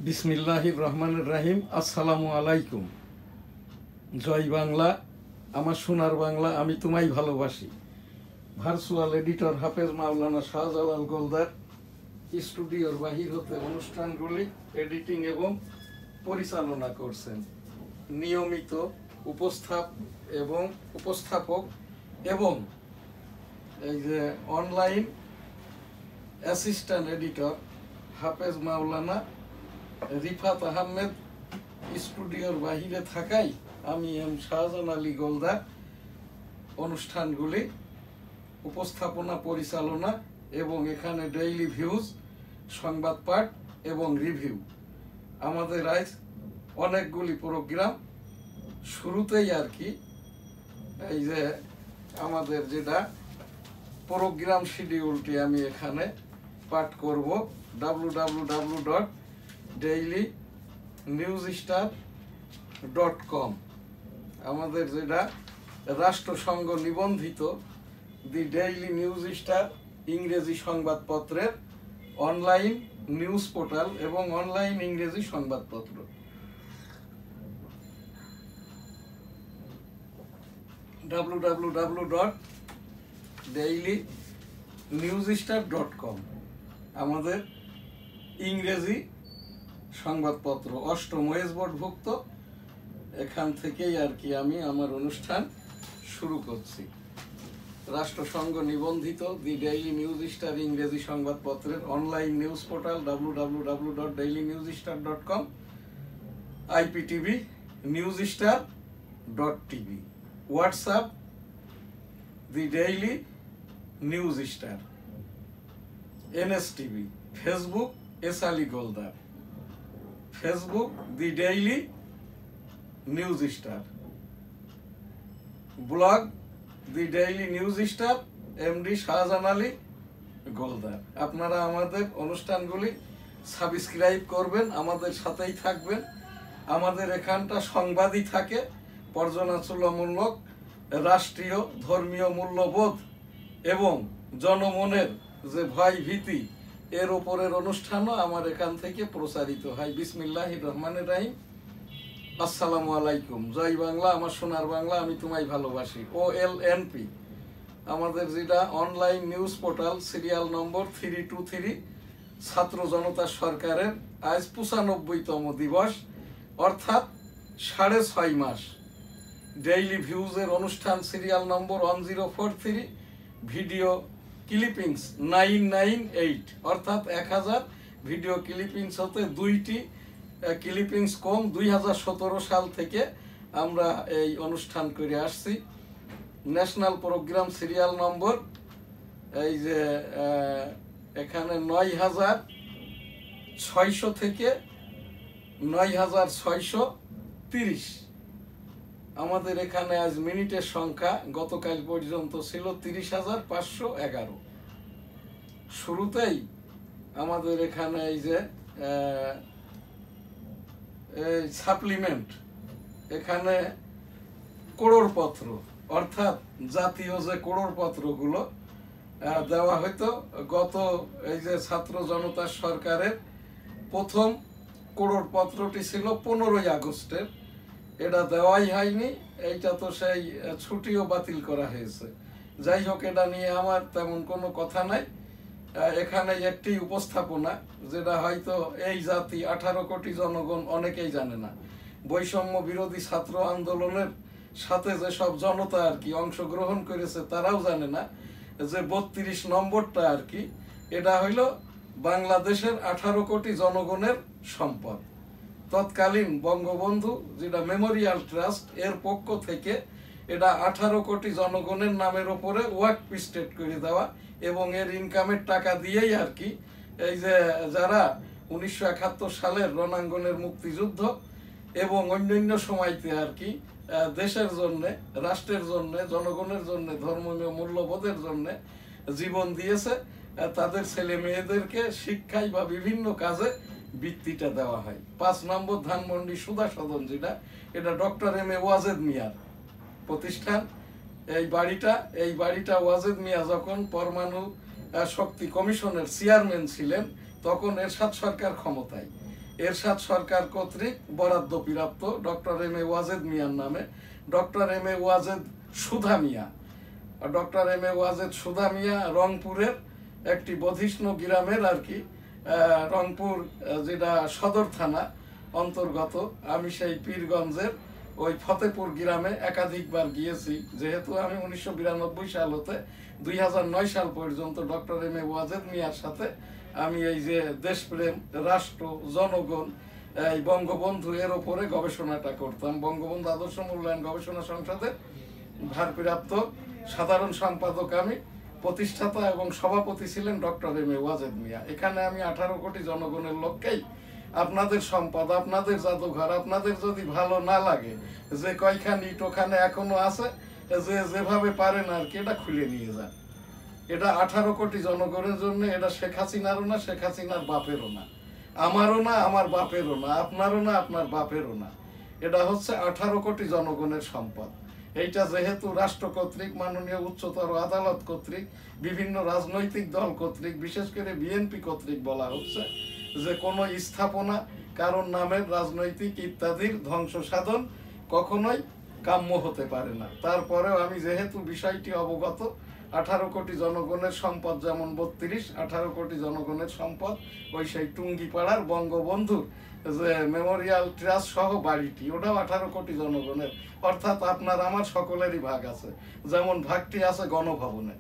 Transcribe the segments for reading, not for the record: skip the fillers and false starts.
বিসমিল্লাহির রহমানির রহিম। আসসালামু আলাইকুম। জয় বাংলা, আমার সোনার বাংলা, আমি তোমায় ভালোবাসি। ভার্চুয়াল এডিটর হাফেজ মাওলানা শাহজালাল গোলদার স্টুডিওর বাহির হতে অনুষ্ঠানগুলি এডিটিং এবং পরিচালনা করছেন। নিয়মিত উপস্থাপক এবং এই যে অনলাইন অ্যাসিস্ট্যান্ট এডিটর হাফেজ মাওলানা রিফাত আহমেদ স্টুডিওর বাহিরে থাকায় আমি এম শাহজান আলী গোলদার অনুষ্ঠানগুলি উপস্থাপনা পরিচালনা এবং এখানে ডেইলি ভিউজ, সংবাদ পাঠ এবং রিভিউ। আমাদের আজ অনেকগুলি প্রোগ্রাম। শুরুতেই আর কি এই যে আমাদের যেটা প্রোগ্রাম শিডিউলটি আমি এখানে পাঠ করব। www.dailynewsstar.com আমাদের যেটা রাষ্ট্রসংঘ নিবন্ধিত দি ডেইলি নিউজ স্টার ইংরেজি সংবাদপত্রের অনলাইন নিউজ পোর্টাল এবং অনলাইন ইংরেজি সংবাদপত্র। www.dailynewsstar.com আমাদের ইংরেজি সংবাদপত্র, অষ্টম ওয়েজ বোর্ডভুক্ত। এখান থেকেই আর কি আমি আমার অনুষ্ঠান শুরু করছি। রাষ্ট্রসংঘ নিবন্ধিত দি ডেইলি নিউজ স্টার ইংরেজি সংবাদপত্রের online news portal www.dailynewsstar.com, IPTV newsstar.tv, WhatsApp the daily news star, NSTV, Facebook S Ali Goldar, Facebook the daily news star, blog the daily news star MD Shahjahan Ali Goldar. আপনারা আমাদের অনুষ্ঠানগুলি সাবস্ক্রাইব করবেন, আমাদের সাথেই থাকবেন। আমাদের এখানটা সংবাদই থাকে, পর্যালোচনামূলক, রাষ্ট্রীয় ধর্মীয় মূল্যবোধ এবং জনমনের যে ভয় ভীতি এর ওপরের অনুষ্ঠানও আমার এখান থেকে প্রচারিত হয়। বিসমিল্লাহির রহমানির রহিম। আসসালামু আলাইকুম। জয় বাংলা, আমার সোনার বাংলা, আমি তোমায় ভালোবাসি। OLNP আমাদের যেটা online news portal, serial number 323, ছাত্র জনতা সরকারের আজ 95তম দিবস, অর্থাৎ 6.5 মাস। ডেইলি ভিউজের অনুষ্ঠান সিরিয়াল নম্বর 1043, ভিডিও ক্লিপিংস 998, অর্থাৎ 1000 ভিডিও ক্লিপিংস হতে 2টি ক্লিপিংস কম। 2017 সাল থেকে আমরা এই অনুষ্ঠান করে আসছি। ন্যাশনাল প্রোগ্রাম সিরিয়াল নম্বর এই যে এখানে 9600 থেকে 9630। আমাদের এখানে আজ মিনিটের সংখ্যা গতকাল পর্যন্ত ছিল 30,511। শুরুতেই আমাদের এখানে এই যে সাপ্লিমেন্ট, এখানে করোড়পত্র, অর্থাৎ জাতীয় যে করোড়পত্রগুলো দেওয়া হয়তো গত এই যে ছাত্র জনতা সরকারের প্রথম করোড়পত্রটি ছিল 15ই আগস্টের, এটা দেওয়াই হয়নি। এইটা তো সেই ছুটিও বাতিল করা হয়েছে। যাই হোক, এটা নিয়ে আমার তেমন কোনো কথা নাই। এখানে একটি উপস্থাপনা, যেটা হয়তো এই জাতি 18 কোটি জনগণ অনেকেই জানে না। বৈষম্য বিরোধী ছাত্র আন্দোলনের সাথে যেসব জনতা আর কি অংশগ্রহণ করেছে তারাও জানে না যে 32 নম্বরটা আর কি এটা হইল বাংলাদেশের 18 কোটি জনগণের সম্পদ। তৎকালীন বঙ্গবন্ধু যেটা মেমোরিয়াল ট্রাস্ট এর পক্ষ থেকে এটা 18 কোটি জনগণের নামের ওপরে ওয়াকফ স্টেট করে দেওয়া এবং এর ইনকামের টাকা দিয়েই আর কি এই যে যারা 1971 সালের রণাঙ্গনের মুক্তিযুদ্ধ এবং অন্যান্য সময়তে আর কি দেশের জন্য, রাষ্ট্রের জন্য, জনগণের জন্য, ধর্মীয় মূল্যবোধের জন্য জীবন দিয়েছে, তাদের ছেলে মেয়েদেরকে শিক্ষায় বা বিভিন্ন কাজে বৃত্তিটা দেওয়া হয়। 5 নম্বর ধানমন্ডি সুধা সদন, যেটা এটা ডক্টর M A ওয়াজেদ মিয়ার প্রতিষ্ঠান। এই বাড়িটা ওয়াজেদ মিয়া যখন পরমাণু শক্তি কমিশনের চেয়ারম্যান ছিলেন তখন এরশাদ সরকার ক্ষমতায়, এরশাদ সরকার কর্তৃক বরাদ্দ প্রাপ্ত ডক্টর এম এ ওয়াজেদ মিয়ার নামে doctor M A Wazed Sudha Mia. Doctor M A Wazed সুধা মিয়া রংপুরের একটি বধিষ্ণ গ্রামের আর কি, রংপুর যেটা সদর থানা অন্তর্গত। আমি সেই পীরগঞ্জের ওই ফতেপুর গ্রামে একাধিকবার গিয়েছি, যেহেতু আমি 1992 সাল হতে 2009 সাল পর্যন্ত ডক্টর এম এ ওয়াজেদ মিয়ার সাথে আমি এই যে দেশপ্রেম, রাষ্ট্র, জনগণ, এই বঙ্গবন্ধু এর ওপরে গবেষণাটা করতাম। বঙ্গবন্ধু আদর্শ মূল্যায়ন গবেষণা সংসদের ভারপ্রাপ্ত সাধারণ সম্পাদক আমি, প্রতিষ্ঠাতা এবং সভাপতি ছিলেন doctor M A Wazed Miah. এখানে আমি 18 কোটি জনগণের লক্ষ্যেই আপনাদের সম্পদ, আপনাদের জাদুঘর, আপনাদের যদি ভালো না লাগে যে কয়খান ইট ওখানে এখনো আছে, যে যেভাবে পারেন আর কি এটা খুলে নিয়ে যান। এটা 18 কোটি জনগণের জন্য, এটা শেখ হাসিনারও না, শেখ হাসিনার বাপেরও না, আমারও না, আমার বাপেরও না, আপনারও না, আপনার বাপেরও না। এটা হচ্ছে 18 কোটি জনগণের সম্পদ। এইটা যেহেতু রাষ্ট্র কর্তৃক, মাননীয় উচ্চতর আদালত কর্তৃক, বিভিন্ন রাজনৈতিক দল কর্তৃক, বিশেষ করে বিএনপি কর্তৃক বলা হচ্ছে যে কোনো স্থাপনা, কারণ নামের, রাজনৈতিক ইত্যাদির ধ্বংস সাধন কখনোই কাম্য হতে পারে না। তারপরেও আমি যেহেতু বিষয়টি অবগত, 18 কোটি জনগণের সম্পদ যেমন 32, 18 কোটি জনগণের সম্পদ ওই সেই টুঙ্গিপাড়ার বঙ্গবন্ধুর যে মেমোরিয়াল ট্রাস্ট সহ বাড়িটি, ওটাও 18 কোটি জনগণের। অর্থাৎ আপনার আমার সকলেরই ভাগ আছে। যেমন ভাগটি আছে গণভবনে,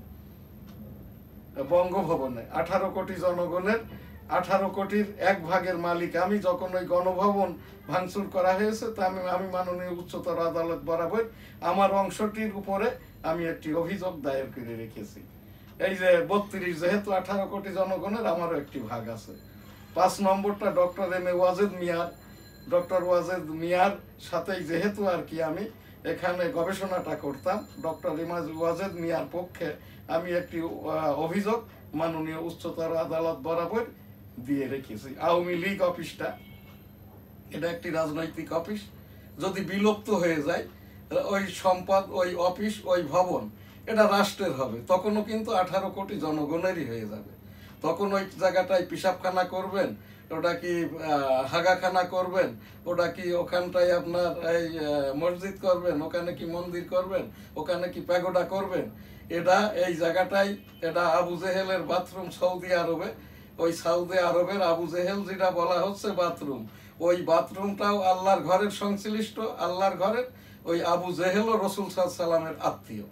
বঙ্গভবনে, 18 কোটি জনগণের 18 কোটির 1 ভাগের মালিক আমি। যখন ওই গণভবন ভাঙচুর করা হয়েছে, তা আমি মাননীয় উচ্চতর আদালত বরাবর আমার অংশটির উপরে আমি একটি অভিযোগ দায়ের করে রেখেছি। এই যে 32, যেহেতু 18 কোটি জনগণের, আমারও একটি ভাগ আছে। 5 নম্বরটা ডক্টর এম এ ওয়াজেদ মিয়ার। ডক্টর ওয়াজেদ মিয়ার সাথেই যেহেতু আর কি আমি এখানে গবেষণাটা করতাম, ডক্টর এম ওয়াজেদ মিয়ার পক্ষে আমি একটি অভিযোগ মাননীয় উচ্চতর আদালত বরাবর দিয়ে রেখেছি। আওয়ামী লীগ অফিসটা, এটা একটি রাজনৈতিক অফিস, যদি বিলুপ্ত হয়ে যায় ওই সম্পদ, ওই অফিস, ওই ভবন এটা রাষ্ট্রের হবে, তখনও কিন্তু 18 কোটি জনগণেরই হয়ে যাবে। তখন ওই জায়গাটায় পিশাবখানা করবেন, ওটা কি হাগাখানা করবেন, ওটা কি ওখানটায় আপনার এই মসজিদ করবেন, ওখানে কি মন্দির করবেন, ওখানে কি প্যাগোডা করবেন, এটা এই জায়গাটাই, এটা আবু জেহেলের বাথরুম সৌদি আরবে। ওই সৌদি আরবের আবু জেহেল যেটা বলা হচ্ছে বাথরুম, ওই বাথরুমটাও আল্লাহর ঘরের সংশ্লিষ্ট। আল্লাহর ঘরের ওই আবু জেহেলও রাসূল সাল্লাল্লাহু আলাইহি ওয়াসাল্লামের আত্মীয়,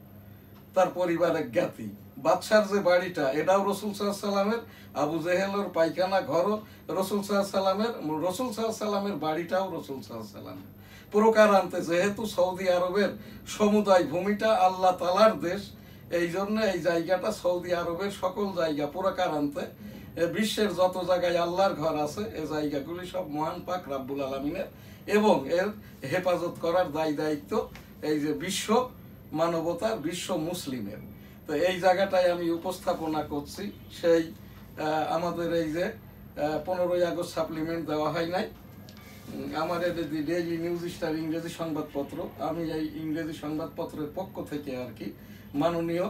তার পরিবারের জ্ঞাতি। বাদশার যে বাড়িটা, এটাও রাসূল সাল্লাল্লাহু আলাইহি ওয়াসাল্লামের। আবু জেহেলের পায়খানা ঘরও রাসূল সাল্লাল্লাহু আলাইহি ওয়াসাল্লামের। রাসূল সাল্লাল্লাহু আলাইহি ওয়াসাল্লামের বাড়িটাও রাসূল সাল্লাল্লাহু আলাইহি ওয়াসাল্লামের। প্রকারান্তে যেহেতু সৌদি আরবের সমুদায় ভূমিটা আল্লাহ তাআলার দেশ, এই জন্য এই জায়গাটা সৌদি আরবের সকল জায়গা প্রকারান্তে বিশ্বের যত জায়গায় আল্লাহর ঘর আছে, এই জায়গাগুলি সব মহান পাক রাব্বুল আলামিনের, এবং এর হেফাজত করার দায়িত্ব এই যে বিশ্ব মানবতার, বিশ্ব মুসলিমের। তো এই জায়গাটায় আমি উপস্থাপনা করছি। সেই আমাদের এই যে 15ই আগস্ট সাপ্লিমেন্ট দেওয়া হয় নাই, আমার ডেইলি নিউজ স্টার ইংরেজি সংবাদপত্র, আমি এই ইংরেজি সংবাদপত্রের পক্ষ থেকে আর কি মাননীয়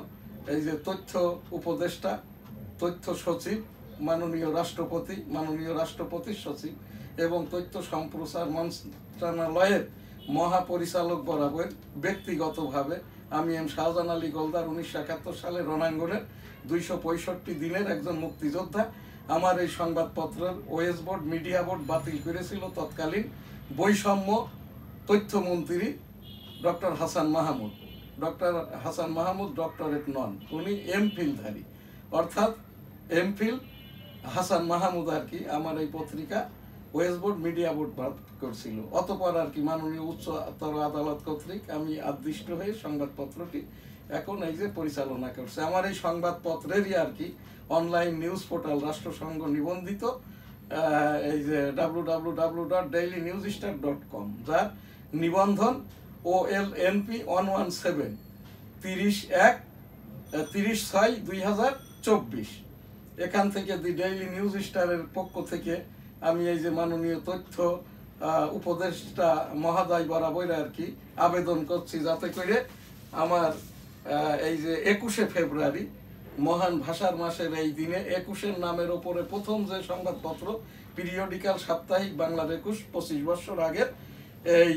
এই যে তথ্য উপদেষ্টা, তথ্য সচিব, মাননীয় রাষ্ট্রপতি, মাননীয় রাষ্ট্রপতির সচিব এবং তথ্য সম্প্রচার মন্ত্রণালয়ের মহাপরিচালক বরাবর ব্যক্তিগতভাবে আমি এম শাহজাহান আলী গোলদার 1971 সালে রণাঙ্গনের 265 দিনের একজন মুক্তিযোদ্ধা। আমার এই সংবাদপত্রের ওয়েস বোর্ড, মিডিয়া বোর্ড বাতিল করেছিল তৎকালীন বৈষম্য তথ্যমন্ত্রী doctor Hasan Mahmud. Doctor Hasan Mahmud doctorate নন, উনি এমফিলধারী, অর্থাৎ এমফিল হাসান মাহমুদ আর কি আমার এই পত্রিকা ওয়েস বোর্ড, মিডিয়া বোর্ড বাদ করছিল। অতপর আর কি মাননীয় উচ্চতর আদালত কর্তৃক আমি আদিষ্ট হয়ে সংবাদপত্রটি এখন এই যে পরিচালনা করছে। আমার এই সংবাদপত্রেরই আর কি অনলাইন নিউজ পোর্টাল রাষ্ট্রসংঘ নিবন্ধিত এই যে www.dailynewsstar.com, যার নিবন্ধন OLNP 117 30/6/2024। এখান থেকে দি ডেইলি নিউজ স্টারের পক্ষ থেকে আমি এই যে মাননীয় তথ্য উপদেষ্টা মহোদয় বরাবর আর কি আবেদন করছি, যাতে করে আমার এই যে 21শে ফেব্রুয়ারি মহান ভাষার মাসের এই দিনে 21-এর নামের ওপরে প্রথম যে সংবাদপত্র পিরিয়ডিক্যাল সাপ্তাহিক বাংলার 25 বছর আগের এই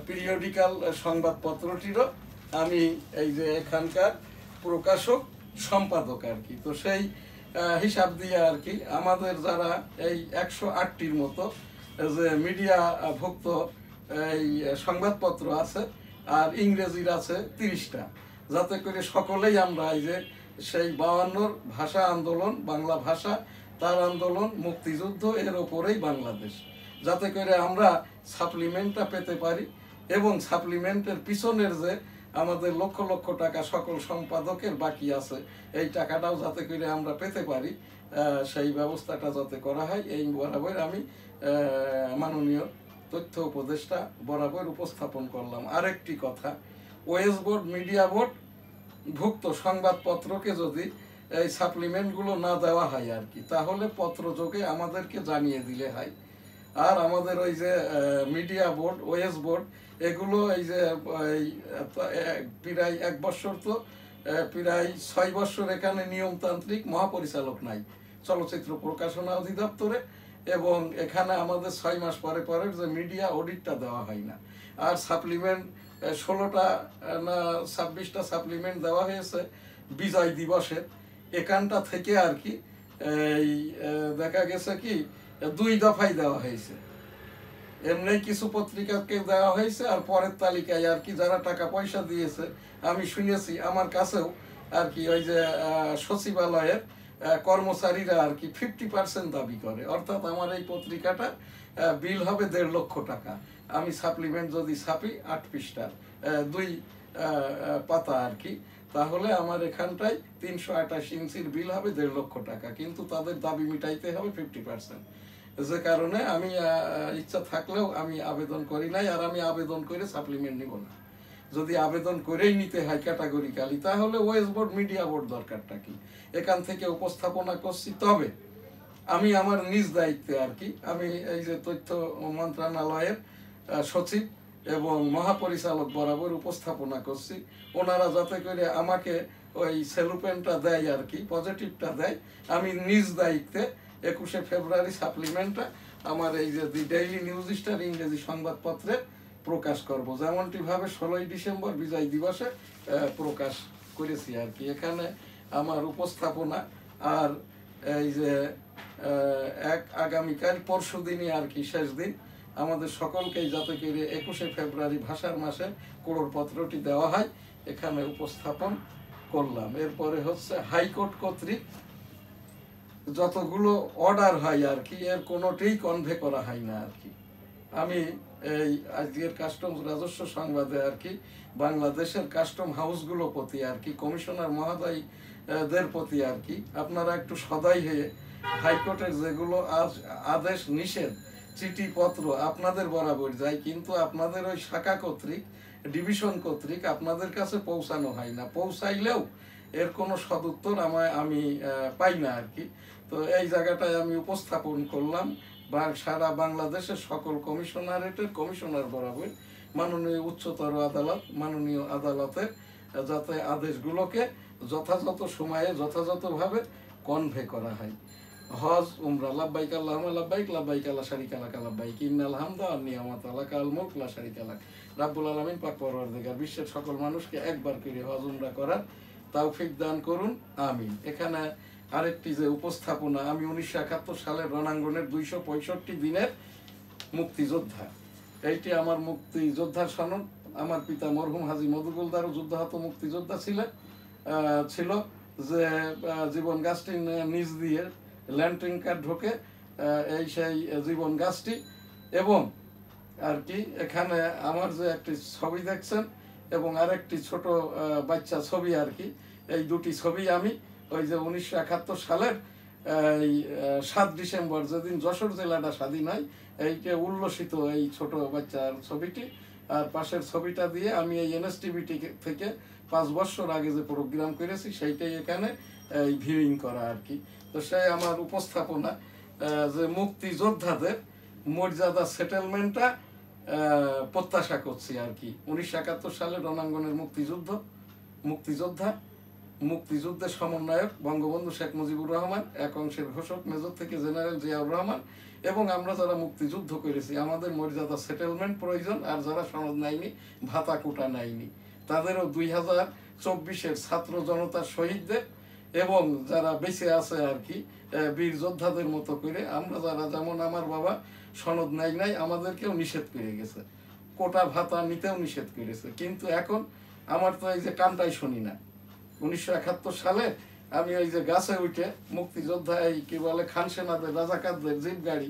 পিরিয়ডিক্যাল সংবাদপত্রটিরও আমি এই যে এখানকার প্রকাশক সম্পাদক আর কি। তো সেই হিসাব দিয়ে আর কি আমাদের যারা এই 108টির মতো যে মিডিয়া ভুক্ত এই সংবাদপত্র আছে আর ইংরেজির আছে 30টা, যাতে করে সকলেই আমরা এই যে সেই 52 ভাষা আন্দোলন, বাংলা ভাষা তার আন্দোলন, মুক্তিযুদ্ধ এর ওপরেই বাংলাদেশ, যাতে করে আমরা সাপ্লিমেন্টটা পেতে পারি এবং সাপ্লিমেন্টের পিছনের যে আমাদের লক্ষ লক্ষ টাকা সকল সম্পাদকের বাকি আছে এই টাকাটাও যাতে করে আমরা পেতে পারি, সেই ব্যবস্থাটা যাতে করা হয় এই বরাবর আমি মাননীয় তথ্য উপদেষ্টা বরাবর উপস্থাপন করলাম। আরেকটি কথা, ওয়েস বোর্ড, মিডিয়া বোর্ড ভুক্ত সংবাদপত্রকে যদি এই সাপ্লিমেন্টগুলো না দেওয়া হয় আর কি, তাহলে পত্রযোগে আমাদেরকে জানিয়ে দিলে হয়। আর আমাদের ওই যে মিডিয়া বোর্ড, ওয়েস বোর্ড এগুলো এই যে প্রায় 1 বছর তো প্রায় 6 বছর এখানে নিয়মতান্ত্রিক মহাপরিচালক নাই চলচ্চিত্র প্রকাশনা অধিদপ্তরে, এবং এখানে আমাদের 6 মাস পরে পরে যে মিডিয়া অডিটটা দেওয়া হয় না। আর সাপ্লিমেন্ট 16টা না 26টা সাপ্লিমেন্ট দেওয়া হয়েছে বিজয় দিবসের, এখানটা থেকে আর কি এই দেখা গেছে কি 2 দফায় দেওয়া হয়েছে। এমনি কিছু পত্রিকাকে দেওয়া হয়েছে আর পরের তালিকায় আর কি যারা টাকা পয়সা দিয়েছে আমি শুনেছি আমার কাছেও আর কি ওই যে সচিবালয়ের কর্মচারীরা আর কি 50% দাবি করে, অর্থাৎ আমার এই পত্রিকাটা বিল হবে 1.5 লক্ষ টাকা। আমি সাপ্লিমেন্ট যদি ছাপি 8 পৃষ্ঠার 2 পাতা আর কি, তাহলে আমার এখানটায় 328 ইঞ্চির বিল হবে 1.5 লক্ষ টাকা, কিন্তু তাদের দাবি মিটাইতে হবে 50%। যে কারণে আমি ইচ্ছা থাকলেও আমি আবেদন করি নাই, আর আমি আবেদন করে সাপ্লিমেন্ট নিব না। যদি আবেদন করেই নিতে হয় ক্যাটাগরিক্যালি, তাহলে ওয়েস বোর্ড, মিডিয়া বোর্ড দরকারটা কি, এখান থেকে উপস্থাপনা করছি। তবে আমি আমার নিজ দায়িত্বে আর কি আমি এই যে তথ্য মন্ত্রণালয়ের সচিব এবং মহাপরিচালক বরাবর উপস্থাপনা করছি, ওনারা যাতে করে আমাকে ওই সেলুপেনটা দেয় আর কি, পজিটিভটা দেয়, আমি নিজ দায়িত্বে 21শে ফেব্রুয়ারি সাপ্লিমেন্টটা আমার এই যে দি ডেইলি নিউজ স্টার ইংরেজি সংবাদপত্রে প্রকাশ করব, যেমনটি ভাবে 16ই ডিসেম্বর বিজয় দিবসে প্রকাশ করেছি আর কি। এখানে আমার উপস্থাপনা আর এই যে আগামীকাল পরশু দিনই আর কি শেষ দিন, আমাদের সকলকেই যাতে করে 21শে ফেব্রুয়ারি ভাষার মাসে কোড়রপত্রটি দেওয়া হয় এখানে উপস্থাপন করলাম। এরপরে হচ্ছে হাইকোর্ট কর্তৃক যতগুলো অর্ডার হয় আর কি, এর কোনোটাই কনভে করা হয় না আর কি। আমি এই আজকের কাস্টমস রাজস্ব সংবাদে আর কি বাংলাদেশের কাস্টম হাউসগুলো প্রতি আর কি, কমিশনার মহোদয়দের প্রতি আর কি আপনারা একটু সদয় হয়ে হাইকোর্টের যেগুলো আদেশ নিষেধ চিঠিপত্র আপনাদের বরাবর যায়, কিন্তু আপনাদের ওই শাখা কর্তৃক, ডিভিশন কর্তৃক আপনাদের কাছে পৌঁছানো হয় না, পৌঁছাইলেও এর কোনো সদুত্তর আমি পাই না আর কি। তো এই জায়গাটায় আমি উপস্থাপন করলাম বা সারা বাংলাদেশের সকল কমিশনারেটের কমিশনার বরাবর মাননীয় উচ্চতর আদালত, মাননীয় আদালতের যাতে আদেশগুলোকে যথাযথ সময়ে যথাযথভাবে কনভে করা হয়। হজ উমরা লাব্বাইক আল্লাহুম্মা লাব্বাইক, লাব্বাইক লা শারীকা লাক লাব্বাইক, ইন্নাল হামদা ওয়ান নিয়ামাতা লাকাল মুলক লা শারীকা লাক। রাব্বুল আলামিন পাক পরওয়ারদিগার বিশ্বের সকল মানুষকে একবার করে হজ উমরা করার তৌফিক দান করুন, আমিন। এখানে আরেকটি যে উপস্থাপনা, আমি 1971 সালের রণাঙ্গনের 265 দিনের মুক্তিযোদ্ধা, এইটি আমার মুক্তিযোদ্ধার সনদ। আমার পিতা মরহুম হাজী মধুগুলদারও যুদ্ধাহত মুক্তিযোদ্ধা ছিল, যে জীবন গাছটি নিজ দিয়ে ল্যান্ডিং কার্ড ঢোকে এই সেই জীবন গাছটি, এবং আর কি এখানে আমার যে একটি ছবি দেখছেন এবং আরেকটি ছোট বাচ্চা ছবি আর কি, এই দুটি ছবি আমি ওই যে 1971 সালের এই 7 ডিসেম্বর যেদিন যশোর জেলাটা স্বাধীন হয় এইকে উল্লসিত এই ছোট বাচ্চার ছবিটি, আর পাশের ছবিটা দিয়ে আমি এই এনএসটিভিটি থেকে 5 বছর আগে যে প্রোগ্রাম করেছি সেইটাই এখানে এই ভিউইং করা আর কি। তো সেই আমার উপস্থাপনা যে মুক্তিযোদ্ধাদের মর্যাদা সেটেলমেন্টটা প্রত্যাশা করছি আর কি। 1971 সালে রণাঙ্গনের মুক্তিযোদ্ধা, মুক্তিযুদ্ধের সমন্বয়ক বঙ্গবন্ধু শেখ মুজিবুর রহমান, এক অংশের ঘোষক মেজর থেকে জেনারেল জিয়াউর রহমান এবং আমরা যারা মুক্তিযুদ্ধ করেছি আমাদের মর্যাদা সেটেলমেন্ট প্রয়োজন, আর যারা সনদ নেয়নি, ভাতা কোটা নেয়নি, তাদেরও 2024-এর ছাত্র জনতার শহীদদের এবং যারা বেঁচে আছে আর কি বীর যোদ্ধাদের মতো করে আমরা যারা, যেমন আমার বাবা সনদ নাই আমাদেরকেও নিষেধ করে গেছে, কোটা ভাতা নিতেও নিষেধ করেছে। কিন্তু এখন আমার তো এই যে কানটাই শুনি না। 1971 সালে আমি ওই যে গাছে উঠে মুক্তিযোদ্ধা এই কি বলে খান সেনাদের রাজাকারদের জিপ গাড়ি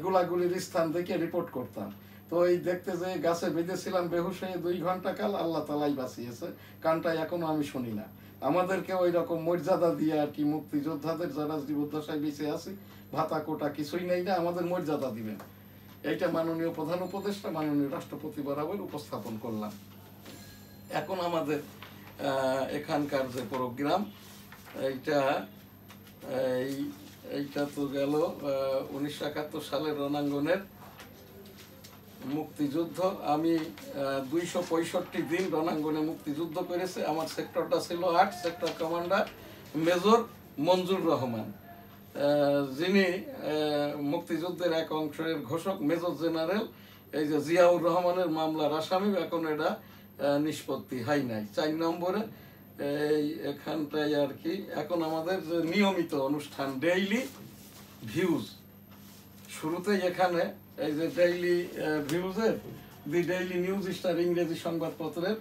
গোলাগুলির স্থান দেখে রিপোর্ট করতাম। তো এই দেখতে যে গাছে বেঁধেছিলাম বেহুশ হয়ে 2 ঘন্টা কাল, আল্লাহ তালাই বাঁচিয়েছে, কানটাই এখনো আমি শুনি না। আমাদেরকে ওই রকম মর্যাদা দিয়ে আর কি মুক্তিযোদ্ধাদের যারা জীবদ্দশায় বেঁচে আছি ভাতা কোটা কিছুই নেই না, আমাদের মর্যাদা দিবেন, এইটা মাননীয় প্রধান উপদেষ্টা মাননীয় রাষ্ট্রপতি বরাবর উপস্থাপন করলাম। এখন আমাদের এখানকার যে প্রোগ্রাম এইটা তো গেল 1971 সালের রণাঙ্গনের মুক্তিযুদ্ধ। আমি 265 দিন রণাঙ্গনে মুক্তিযুদ্ধ করেছে। আমার সেক্টরটা ছিল 8, সেক্টর কমান্ডার মেজর মঞ্জুর রহমান, যিনি মুক্তিযুদ্ধের এক অংশের ঘোষক মেজর জেনারেল এই যে জিয়াউর রহমানের মামলার আসামি, এখন এটা নিষ্পত্তি হয় নাই। 4 নম্বরে এখানটাই আর কি এখন আমাদের যে নিয়মিত অনুষ্ঠান ডেইলি ভিউজ, শুরুতেই এখানে এই যে ডেইলি ভিউজের দি ডেইলি নিউজ স্টার ইংরেজি সংবাদপত্রের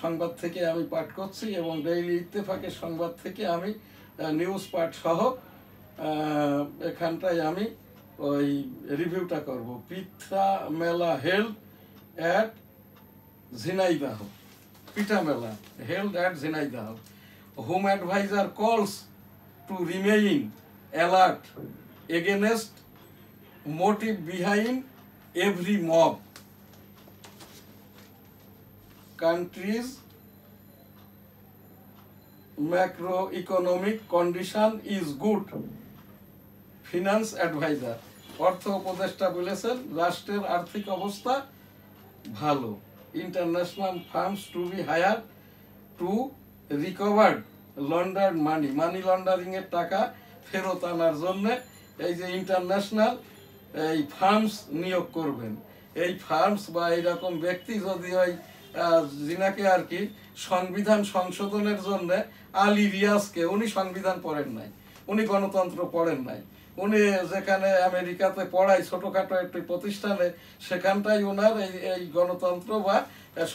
সংবাদ থেকে আমি পাঠ করছি এবং ডেইলি ইত্তেফাকের সংবাদ থেকে আমি নিউজ পাঠ সহ এখানটায় আমি ওই রিভিউটা করব। পিঠা mela held at Jhenaidah, pitha mela held at Jhenaidah, home adviser calls to remain alert against motive behind every mob. Country's macroeconomic condition is good. Finance advisor, অর্থ উপদেষ্টা বলেছেন রাষ্ট্রের আর্থিক অবস্থা ভালো। International firms to be hire to recover laundered money laundering এর টাকা ফেরত আনার জন্য এই যে ইন্টারন্যাশনাল এই ফার্মস নিয়োগ করবেন। এই ফার্মস বা এইরকম ব্যক্তি যদি ওই যিনাকে আর কি সংবিধান সংশোধনের জন্য আলী রিয়াজকে, উনি সংবিধান পড়েন নাই, উনি গণতন্ত্র পড়েন নাই, উনি যেখানে আমেরিকাতে পড়ায় ছোটখাটো একটি প্রতিষ্ঠানে, সেখানটাই ওনার এই গণতন্ত্র বা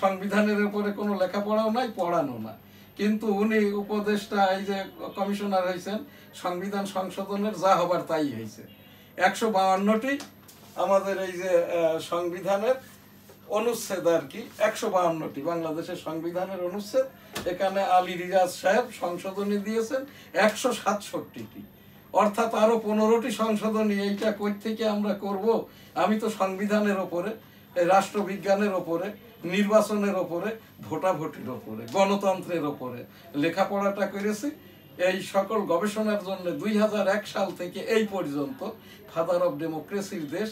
সংবিধানের উপরে কোনো লেখাপড়াও নাই, পড়ানো না। কিন্তু উনি উপদেষ্টা এই যে কমিশনার হয়েছেন সংবিধান সংশোধনের, যা হবার তাই হয়েছে। 152টি আমাদের এই যে সংবিধানের অনুচ্ছেদ আর কি, 152টি বাংলাদেশের সংবিধানের অনুচ্ছেদ, এখানে আলী রিয়াজ সাহেব সংশোধনী দিয়েছেন 167টি, অর্থাৎ আরো 15টি সংশোধনী। এইটা কই থেকে আমরা করব? আমি তো সংবিধানের ওপরে, রাষ্ট্রবিজ্ঞানের ওপরে, নির্বাচনের ওপরে, ভোটাভুটির ওপরে, গণতন্ত্রের ওপরে লেখাপড়াটা করেছি। এই সকল গবেষণার জন্য 2001 সাল থেকে এই পর্যন্ত ফাদার অফ ডেমোক্রেসির দেশ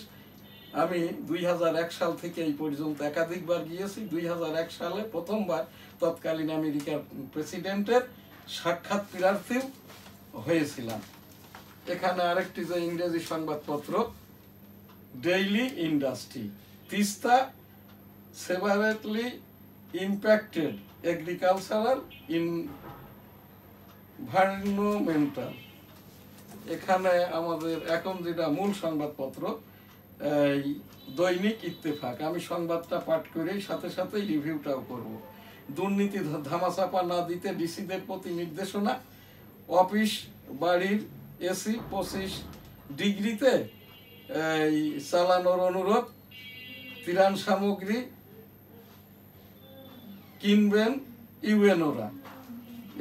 আমি 2001 সাল থেকে এই পর্যন্ত একাধিকবার গিয়েছি। 2001 সালে প্রথমবার তৎকালীন আমেরিকার প্রেসিডেন্টের সাক্ষাৎ প্রার্থীও হয়েছিলাম। এখানে আরেকটি যে ইংরেজি সংবাদপত্র daily industry, Teesta severely impacted agricultural environmental. এখানে আমাদের এখন যেটা মূল সংবাদপত্র এই দৈনিক ইত্তেফাক, আমি সংবাদটা পাঠ করেই সাথে সাথে রিভিউটাও করব। দুর্নীতি ধামাচাপা না দিতে ডিসিদের প্রতি নির্দেশনা, অফিস বাড়ির এসি 25 ডিগ্রিতে এই চালানোর অনুরোধ, ত্রাণ সামগ্রী কিনবেন ইউএনওরা।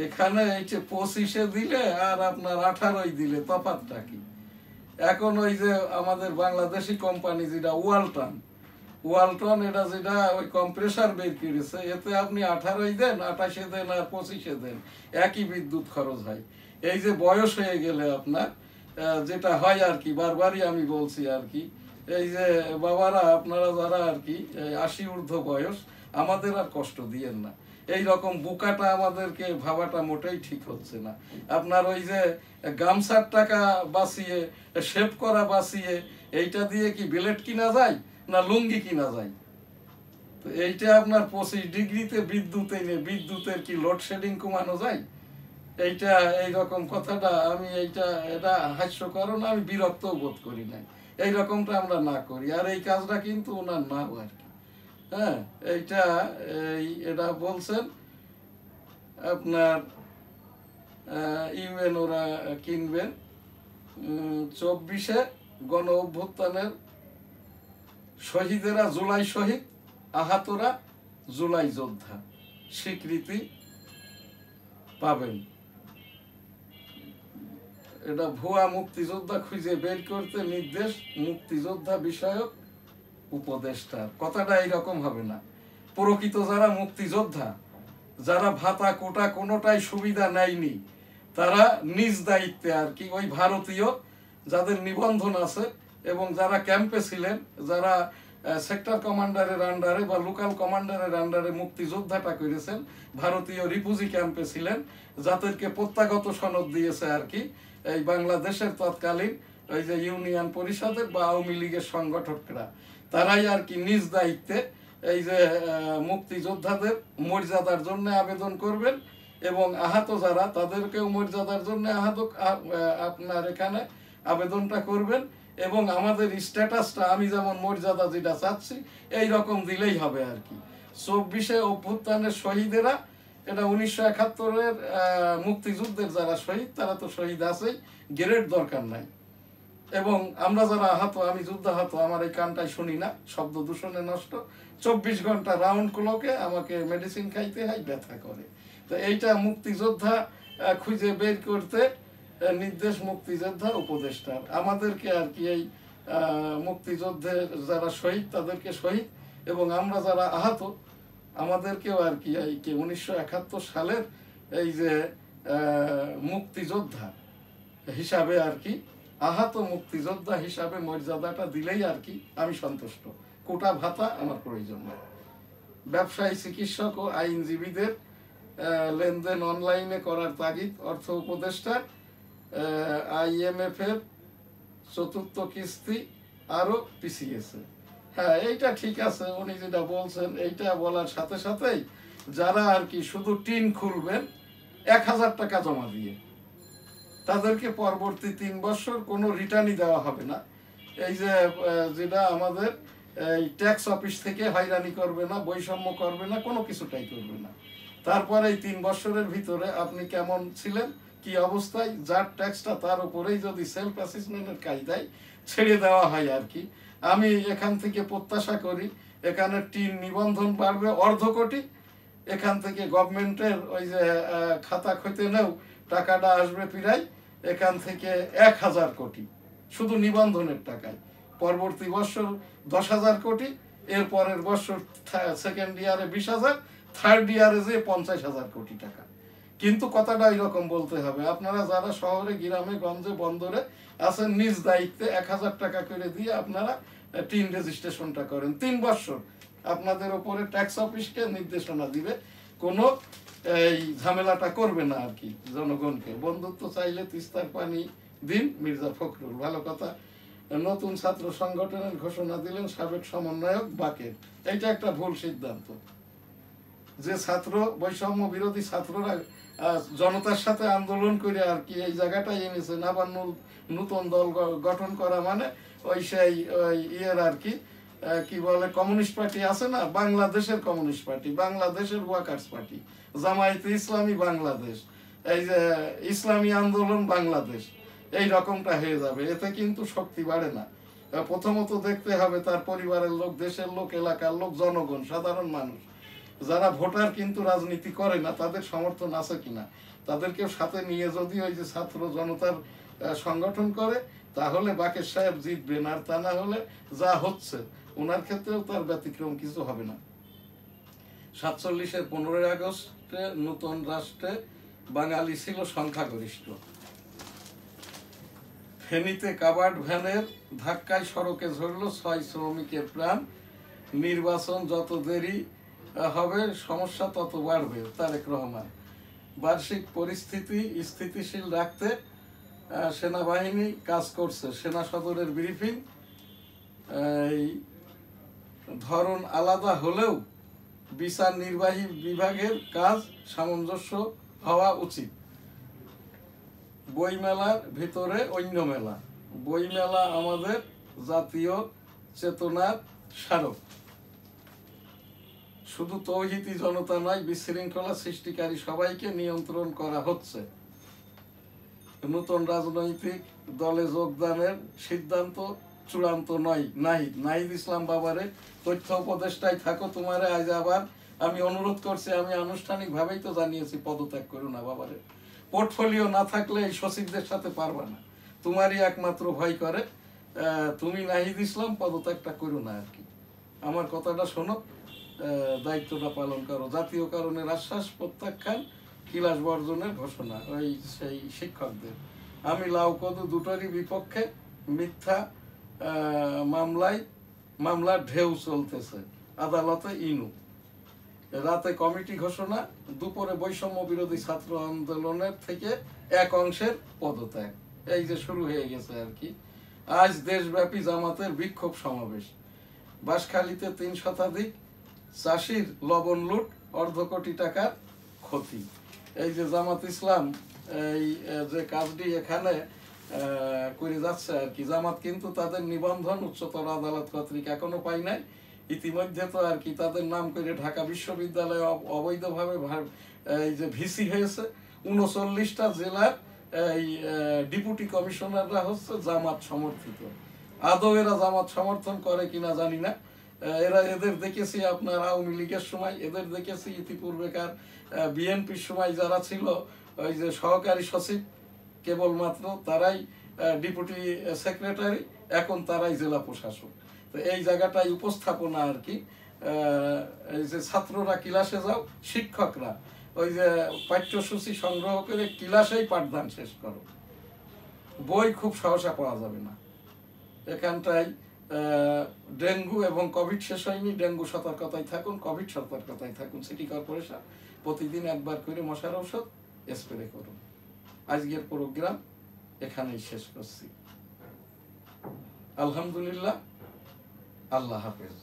এখানে এই যে 25 দিলে আর আপনার 18 দিলে তফাৎটা কি? এখন ওই যে আমাদের বাংলাদেশি কোম্পানি যেটা ওয়ালটন এটা যেটা ওই কম্প্রেসার বের করেছে, এতে আপনি 18 দেন, 28 দেন আর 25 দেন, একই বিদ্যুৎ খরচ হয়। এই যে বয়স হয়ে গেলে আপনার যেটা হয় আর কি, বারবারই আমি বলছি আর কি, এই যে বাবারা আপনারা যারা আর কি 80 ঊর্ধ্ব বয়স, আমাদের আর কষ্ট দিয়েন না। এই রকম বোকাটা আমাদেরকে ভাবাটা মোটেই ঠিক হচ্ছে না। আপনার ওই যে গামছার টাকা বাঁচিয়ে, শেভ করা বাঁচিয়ে এইটা দিয়ে কি বিলেট কিনা যায় না লুঙ্গি কিনা যায়? তো এইটা আপনার 25 ডিগ্রিতে বিদ্যুৎ এনে বিদ্যুতের কি লোডশেডিং কমানো যায়? এইটা এইরকম কথাটা আমি এটা হাস্যকর না, আমি বিরক্ত বোধ করি নাই। এইরকমটা আমরা না করি, আর এই কাজটা কিন্তু ওনার না আর কি। হ্যাঁ, এটা বলছেন আপনার ইউএন ওরা কিনবেন। 24-এ গণ অভ্যুত্থানের শহীদেরা জুলাই শহীদ, আহতরা জুলাই যোদ্ধা স্বীকৃতি পাবেন। এটা ভুয়া মুক্তিযোদ্ধা খুঁজে বের করতে নির্দেশ মুক্তিযোদ্ধা বিষয়ক উপদেষ্টার। কথাটা এইরকম হবে না। প্রকৃত যারা মুক্তিযোদ্ধা, যারা ভাতা কোটা কোনোটাই সুবিধা নেয়নি, তারা নিজ দায়িত্বে আর কি ওই ভারতীয় যাদের নিবন্ধন আছে এবং যারা ক্যাম্পে ছিলেন, যারা সেক্টর কমান্ডারের আন্ডারে বা লোকাল কমান্ডারের আন্ডারে মুক্তিযোদ্ধাটা করেছেন, ভারতীয় রিফিউজি ক্যাম্পে ছিলেন, যাদেরকে প্রত্যাগত সনদ দিয়েছে আর কি এই বাংলাদেশের তৎকালীন ওই যে ইউনিয়ন পরিষদের বা আওয়ামী লীগের সংগঠকরা, তারাই আর কি নিজ দায়িত্বে এই যে মুক্তিযোদ্ধাদের মর্যাদার জন্য আবেদন করবেন এবং আহত যারা তাদেরকেও মর্যাদার জন্য আপনার এখানে আবেদনটা করবেন এবং আমাদের স্ট্যাটাসটা আমি যেমন মর্যাদা যেটা চাচ্ছি এই রকম দিলেই হবে আর কি। 24-এ অভ্যুত্থানের শহীদেরা, এটা 1971-এর মুক্তিযুদ্ধের যারা শহীদ তারা তো শহীদ আছেই, গ্রেড দরকার নাই। এবং আমরা যারা আহত, আমি যুদ্ধাহত, আমার এই কানটাই শুনি না, শব্দ দূষণে নষ্ট, 24 ঘন্টা রাউন্ড ক্লকে আমাকে মেডিসিন খাইতে হয়, ব্যথা করে। তো এইটা মুক্তিযোদ্ধা খুঁজে বের করতে নির্দেশ মুক্তিযোদ্ধা উপদেষ্টার। আমাদেরকে আর কি এই মুক্তিযুদ্ধের যারা শহীদ তাদেরকে শহীদ এবং আমরা যারা আহত আমাদেরকেও আর কি এই 1971 সালের এই যে মুক্তিযোদ্ধা হিসাবে আর কি, আহত মুক্তিযোদ্ধা হিসাবে মর্যাদাটা দিলেই আর কি আমি সন্তুষ্ট। কোটা ভাতা আমার প্রয়োজন নয়। ব্যবসায়ী, চিকিৎসক ও আইনজীবীদের লেনদেন অনলাইনে করার তাগিদ অর্থ উপদেষ্টার। IMF এর 4র্থ কিস্তি আরো পিছিয়েছে। হ্যাঁ, এইটা ঠিক আছে, উনি যেটা বলছেন এইটা বলার সাথে সাথেই যারা আর কি শুধু টিন খুলবেন 1000 টাকা জমা দিয়ে, তাদেরকে পরবর্তী 3 বছর কোনো রিটার্নই দেওয়া হবে না। এই যে যেটা আমাদের এই ট্যাক্স অফিস থেকে হয়রানি করবে না, বৈষম্য করবে না, কোনো কিছুটাই করবে না। তারপরে এই 3 বছরের ভিতরে আপনি কেমন ছিলেন, কি অবস্থায়, যার ট্যাক্সটা তার উপরেই যদি সেলফ অ্যাসেসমেন্টের কায়দায় ছেড়ে দেওয়া হয় আর কি। আমি এখান থেকে প্রত্যাশা করি এখানে টিন নিবন্ধন বাড়বে 1/2 কোটি, এখান থেকে গভর্নমেন্টের ওই যে খাতা খতে নেও টাকাটা আসবে প্রায় এখান থেকে 1000 কোটি শুধু নিবন্ধনের টাকায়। পরবর্তী বছর 10,000 কোটি, এর পরের বছর সেকেন্ড ইয়ারে 20,000, থার্ড ইয়ারে যে 50,000 কোটি টাকা। কিন্তু কথাটা এরকম বলতে হবে, আপনারা যারা শহরে গ্রামে গঞ্জে বন্দরে আছেন নিজ দায়িত্বে 1000 টাকা করে দিয়ে আপনারা টিন রেজিস্ট্রেশনটা করেন। 3 বছর আপনাদের উপরে ট্যাক্স অফিসকে নির্দেশনা দিবে, কোনো এই ঝামেলাটা করবে না আর কি জনগণকে। বন্ধুত্ব চাইলে তিস্তার পানি দিন, মির্জা ফখরুল। ভালো কথা। নতুন ছাত্র সংগঠনের ঘোষণা দিলেন সাবেক সমন্বয়ক বাকের। এইটা একটা ভুল সিদ্ধান্ত। যে ছাত্র বৈষম্য বিরোধী ছাত্ররা জনতার সাথে আন্দোলন করে আর কি এই জায়গাটাই এনেছে, আবার নতুন দল গঠন করা মানে ওই সেই ইয়ের আর কি কি বলে কমিউনিস্ট পার্টি আছে না, বাংলাদেশের কমিউনিস্ট পার্টি, বাংলাদেশের ওয়ার্কার্স পার্টি, জামায়াতে ইসলামী বাংলাদেশ, এই যে ইসলামী আন্দোলন বাংলাদেশ, এই রকমটা হয়ে যাবে। এতে কিন্তু শক্তি বাড়ে না। প্রথমত দেখতে হবে তার পরিবারের লোক, দেশের লোক, এলাকার লোক, জনগণ, সাধারণ মানুষ যারা ভোটার কিন্তু রাজনীতি করে না তাদের সমর্থন আছে কিনা। তাদেরকে সাথে নিয়ে যদি ওই যে ছাত্র জনতার সংগঠন করে তাহলে বাকের সাহেব জিতবেন, আর তা না হলে যা হচ্ছে ওনার ক্ষেত্রেও তার ব্যতিক্রম কিছু হবে না। 47-এর 15 আগস্টে নতুন রাষ্ট্রে বাঙালি ছিল সংখ্যাগরিষ্ঠ। ফেনীতে কাবার্ড ভ্যানের ধাক্কায় সড়কে ঝরল 6 শ্রমিকের প্রাণ। নির্বাচন যত দেরি হবে সমস্যা তত বাড়বে, তারেক রহমান। বার্ষিক পরিস্থিতি স্থিতিশীল রাখতে সেনাবাহিনী কাজ করছে, সেনা সদরের ব্রিফিং। এই ধরন আলাদা হলেও বিচার নির্বাহী বিভাগের কাজ সামঞ্জস্য হওয়া উচিত। বইমেলার ভিতরে অন্য মেলা। বইমেলা আমাদের জাতীয় চেতনার স্মারক। শুধু তৌহিদি জনতা নয়, বিশৃঙ্খলা সৃষ্টিকারী সবাইকে নিয়ন্ত্রণ করা হচ্ছে। নতুন রাজনৈতিক দলে যোগদানের সিদ্ধান্ত চূড়ান্ত নয়। নাহিদ ইসলাম বাবারে তথ্য উপদেষ্টায় থাকো, তোমারে আজ আবার আমি অনুরোধ করছি, আমি আনুষ্ঠানিকভাবেই তো জানিয়েছি পদত্যাগ করো না বাবারে। পোর্টফোলিও না থাকলে এই সচিবদের সাথে পারবা না, তোমারই একমাত্র ভয় করে। তুমি নাহিদ ইসলাম পদত্যাগটা করো না আর কি, আমার কথাটা শোনো, দায়িত্বটা পালন করো। জাতীয় কারণের আশ্বাস প্রত্যাখ্যান, ক্লাস বর্জনের ঘোষণা ওই সেই শিক্ষকদের। আমি লাউকদু দুটোরই বিপক্ষে। মিথ্যা মামলার ঢেউ চলতেছে, আদালতে ইনু। রাতে কমিটি ঘোষণা, দুপুরে বৈষম্য বিরোধী ছাত্র আন্দোলনের থেকে এক অংশের পদত্যাগ। এই যে শুরু হয়ে গেছে আর কি। আজ দেশব্যাপী জামাতের বিক্ষোভ সমাবেশ। বাঁশখালীতে ৩ শতাধিক চাষির লবণ লুট, অর্ধ কোটি টাকার ক্ষতি। এই যে জামাত ইসলাম এই যে কাজটি এখানে করে যাচ্ছে আর কি, জামাত কিন্তু তাদের নিবন্ধন উচ্চতর আদালত কর্তৃক এখনো পায় নাই। ইতিমধ্যে তো আর কি তাদের নাম করে ঢাকা বিশ্ববিদ্যালয়ে অবৈধভাবে এই যে ভিসি হয়েছে। ৩৯টা জেলার এই ডেপুটি কমিশনাররা হচ্ছে জামাত সমর্থিত। আদৌ এরা জামাত সমর্থন করে কিনা জানি না। এদের দেখেছি আপনার আওয়ামী লীগের সময়, এদের দেখেছি ইতিপূর্বেকার বিএনপির সময় যারা ছিল ওই যে সহকারী সচিব, কেবলমাত্র তারাই ডেপুটি সেক্রেটারি, এখন তারাই জেলা প্রশাসক। তো এই জায়গাটাই উপস্থাপনা আর কি। এই যে ছাত্ররা ক্লাসে যাও, শিক্ষকরা ওই যে পাঠ্যসূচি সংগ্রহ করে ক্লাসেই পাঠদান শেষ করো। বই খুব সহসা পাওয়া যাবে না এখানটায়। ডেঙ্গু এবং কোভিড শেষ হয়নি, ডেঙ্গু সতর্কতায় থাকুন, কোভিড সতর্কতায় থাকুন। সিটি কর্পোরেশন প্রতিদিন একবার করে মশার ঔষধ স্প্রে করুন। আজকের প্রোগ্রাম এখানেই শেষ করছি। আলহামদুলিল্লাহ, আল্লাহ হাফেজ।